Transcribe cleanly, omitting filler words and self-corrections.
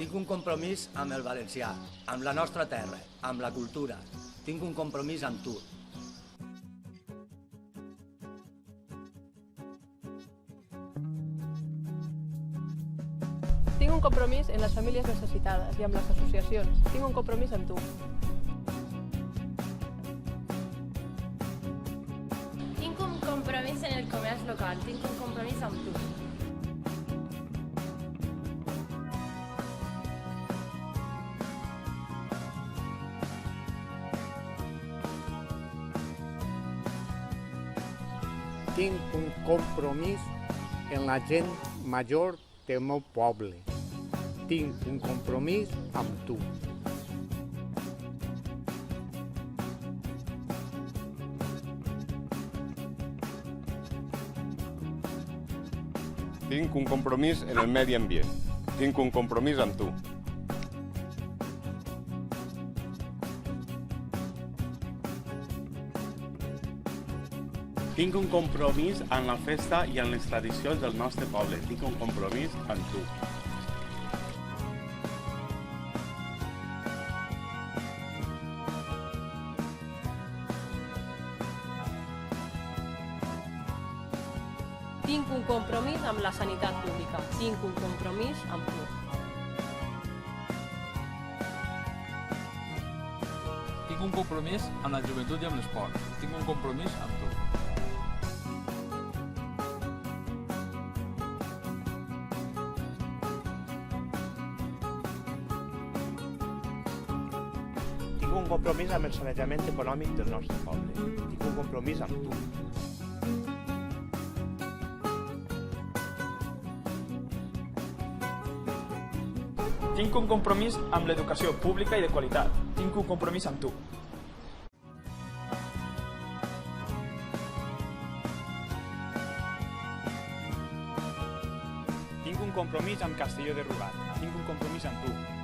Tinc un compromís amb el valencià, amb la nostra terra, amb la cultura. Tinc un compromís amb tu. Tinc un compromís en les famílies necessitades i amb les associacions. Tinc un compromís amb tu. Tinc un compromís en el comerç local. Tinc un compromís amb tu. Tinc un compromís en la gent major del meu poble. Tinc un compromís amb tu. Tinc un compromís en el medi ambient. Tinc un compromís amb tu. Tinc un compromís amb la festa i amb les tradicions del nostre poble. Tinc un compromís amb tu. Tinc un compromís amb la sanitat pública. Tinc un compromís amb tu. Tinc un compromís amb la joventut i amb l'esport. Tinc un compromís amb tu. Tinc un compromís amb el sanejament econòmic del nostre poble. Tinc un compromís amb tu. Tinc un compromís amb l'educació pública i de qualitat. Tinc un compromís amb tu. Tinc un compromís amb Castelló de Rugat. Tinc un compromís amb tu.